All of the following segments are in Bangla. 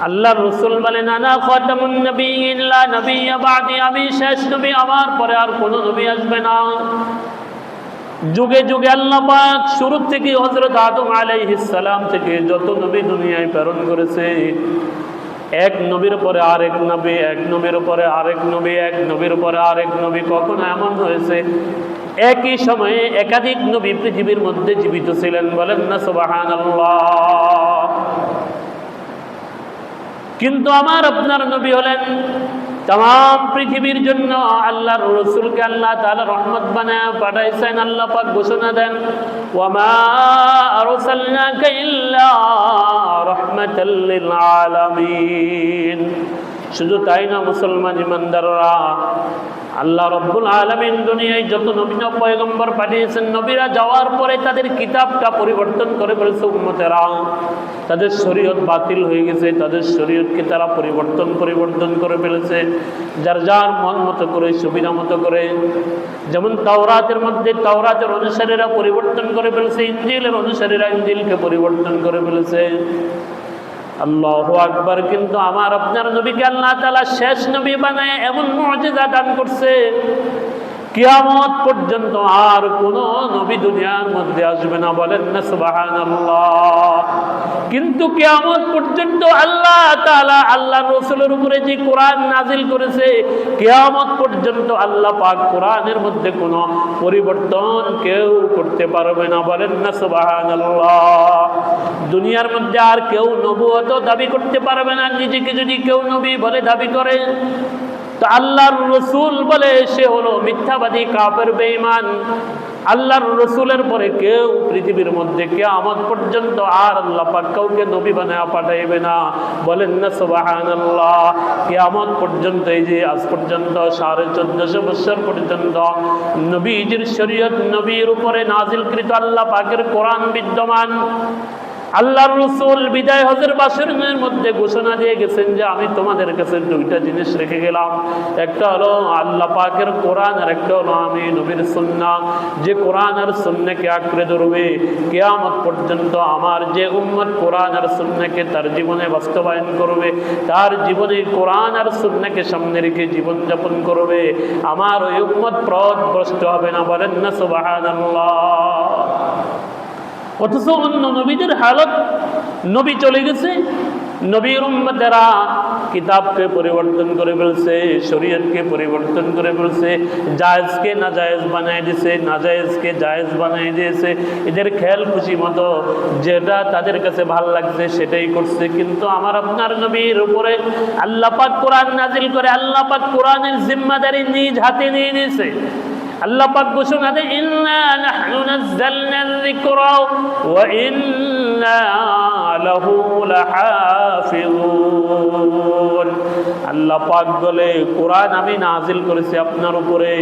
আল্লাহর রাসূল বলেন আনা খাতামুন নবিয়্যিন লা নবিয়্যা বাদি, আমি শেষ নবী, আমার পরে আর কোনো নবী আসবে না। যুগে যুগে আল্লাহ পাক শুরু থেকে হযরত আদম আলাইহিস সালাম থেকে যত নবী দুনিয়ায় প্রেরণ করেছে, এক নবীর পরে আরেক নবী, এক নবীর পরে আরেক নবী, এক নবীর পরে আরেক নবী। কখনো এমন হয়েছে একই সময়ে একাধিক নবী পৃথিবীর মধ্যে জীবিত ছিলেন? বলেন না সুবহানাল্লাহ। কিন্তু আমার আপনার নবী হলেন तमाम পৃথিবীর জন্য আল্লাহর রাসূলকে আল্লাহ তাআলা রহমত বানায় পাঠাইছেন। আল্লাহ পাক ঘোষণা দেন ওয়া মা আরসালনাকা ইল্লা রাহমাতাল লিল আলামিন। শুধু তাই না মুসলমান ইমানদাররা, আল্লাহ রব্বুল আলামিন দুনিয়ায় যত নবী পয়গম্বর পাঠিয়েছেন, নবীরা যাওয়ার পরে তাদের কিতাবটা পরিবর্তন করে ফেলেছে উম্মতেরা। তাদের শরীয়ত বাতিল হয়ে গেছে, তাদের শরীয়তকে তারা পরিবর্তন করে ফেলেছে যার যার মন মতো করে, সুবিধা মতো করে। যেমন তাওরাতের মধ্যে তাওরাতের অনুসারীরা পরিবর্তন করে ফেলেছে, ইনজিলের অনুসারীরা ইনজিলকে পরিবর্তন করে ফেলেছে। আল্লাহু আকবার। কিন্তু আমার আপনার নবীকে আল্লাহ তাআলা শেষ নবী বানায় এমন মুজিজা দান করছে, কিয়ামত পর্যন্ত আর কোন নবী দুনিয়ার মধ্যে আসবে না। বলেন না সুবহানাল্লাহ। কিন্তু কিয়ামত পর্যন্ত আল্লাহ তাআলা আল্লাহর রাসূলের উপরে যে কোরআন নাজিল করেছে, কিয়ামত পর্যন্ত আল্লাহ পাক কোরআনের মধ্যে কোনো পরিবর্তন কেউ করতে পারবে না। বলেন না সুবহানাল্লাহ। দুনিয়ার মধ্যে আর কেউ নবুয়ত দাবি করতে পারবে না। নিজেকে যদি কেউ নবী বলে দাবি করে, তো আল্লাহর রাসূল বলে সে হলো মিথ্যাবাদী, কাফের, বেঈমান। আল্লাহর রাসূলের পরে কেউ পৃথিবীর মধ্যে কিয়ামত পর্যন্ত আর আল্লাহ পাক কাউকে নবী বানায়া পাঠাইবে না। বলেন না সুবহানাল্লাহ। কিয়ামত পর্যন্ত, এই যে আজ পর্যন্ত 1450 বছর পর্যন্ত নবীজির শরীয়ত, নবীর উপরে নাজিলকৃত আল্লাহ পাকের কোরআন বিদ্যমান। আল্লাহর রাসূল বিদায় হজের বাসনের মধ্যে ঘোষণা দিয়ে গেছেন যে আমি তোমাদের কাছে দুইটা জিনিস রেখে গেলাম, একটা হলো আল্লাহ পাকের কোরআন, আর একটা হলো আমি নবীর সুন্নাহ। যে কোরআন আর সুন্নাহকে আঁকড়ে ধরবে, কিয়ামত পর্যন্ত আমার যে উম্মত কোরআন আর সুন্নাহকে তার জীবনে বাস্তবায়ন করবে, তার জীবনে কোরআন আর সুন্নাহকে সামনে রেখে জীবন যাপন করবে, আমার ওই উম্মত পথভ্রষ্ট হবে না। বলেন না সুবহানাল্লাহ। অথচ অন্য নবীদের হালত, নবী চলে গেছে, নবীর উম্মতেরা কিতাবকে পরিবর্তন করে ফেলছে, শরীয়তকে পরিবর্তন করে ফেলছে, জায়েজকে নাজায়েজ বানিয়ে দিয়েছে, নাজায়েজকে জায়েজ বানিয়ে দিয়েছে। এদের খেয়াল খুশি মতো যেটা তাদের কাছে ভাল লাগছে সেটাই করছে। কিন্তু আমার আপনার নবীর উপরে আল্লাহ পাক কোরআন নাজিল করে, আল্লাহ পাক কোরআনের জিম্মাদারি নিজ হাতে নিয়ে নিয়েছে। আল্লাহ পাক ঘোষণা দেন ইন্না নাহনু নাযালনা যিকরা ওয়া ইন্না লাহু লাহাফিজুন। আল্লাহ পাক বলে কোরআন আমি নাজিল করেছি আপনার উপরে,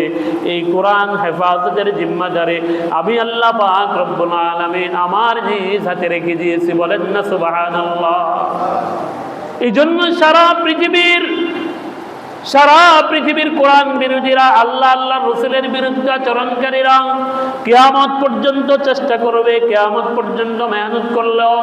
এই কোরআন হেফাজতের জিম্মাদারি আমি আল্লাহ পাক রব্বুল আলামিন আমার নিজ হাতে রেখে দিয়েছি। বলেন না সুবহানাল্লাহ। এই জন্য সারা পৃথিবীর কোরআন বিরোধীরা, আল্লাহ রাসূলের বিরুদ্ধে আচরণকারীরা কিয়ামত পর্যন্ত চেষ্টা করবে, কিয়ামত পর্যন্ত মেহনত করলেও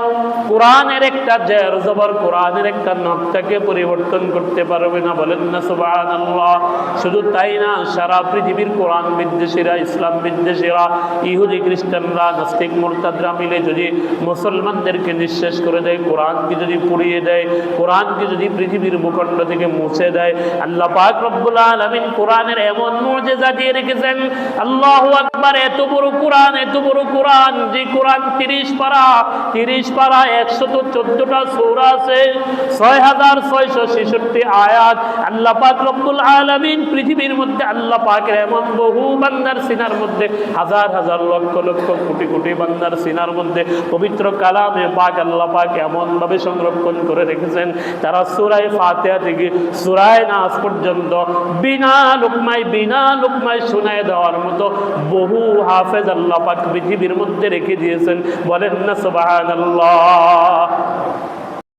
কোরআনের একটা জের জবর, কোরআনের একটা নকশাকে পরিবর্তন করতে পারবে না। বলেন না সুবহানাল্লাহ। শুধু তাই না, সারা পৃথিবীর কোরআন বিদ্বেষীরা, ইসলাম বিদ্বেষীরা, ইহুদি খ্রিস্টানরা, নাস্তিক মুরতাদরা মিলে যদি মুসলমানদেরকে নিঃশেষ করে দেয়, কোরআনকে যদি পুড়িয়ে দেয়, কোরআনকে যদি পৃথিবীর ভূখণ্ড থেকে মুছে দেয়, আল্লাহ পাক রব্বুল আলামিন কোরআনের এমন মুজিজা দিয়ে রেখেছেন। আল্লাহু আকবার। এত বড় কোরআন, এত বড় কোরআন, যে কোরআন 30 পারা 114টা সূরা আছে, 6666 আয়াত। আল্লাহ পাক রব্বুল আলামিন পৃথিবীর মধ্যে আল্লাহ পাকের এমন বহু বান্দার সিনার মধ্যে, হাজার হাজার লক্ষ লক্ষ কোটি কোটি বান্দার সিনার মধ্যে পবিত্র কালামে পাক আল্লাহ পাক এমন ভাবে সংরক্ষণ করে রেখেছেন, তারা সূরা ফাতিহা থেকে সূরা নাস পর্যন্ত বিনা লুকমায় শোনায় দেওয়ার মতো বহু হাফেজ আল্লাহ পাক পৃথিবীর মধ্যে রেখে দিয়েছেন। বলেন না সুবহানাল্লাহ।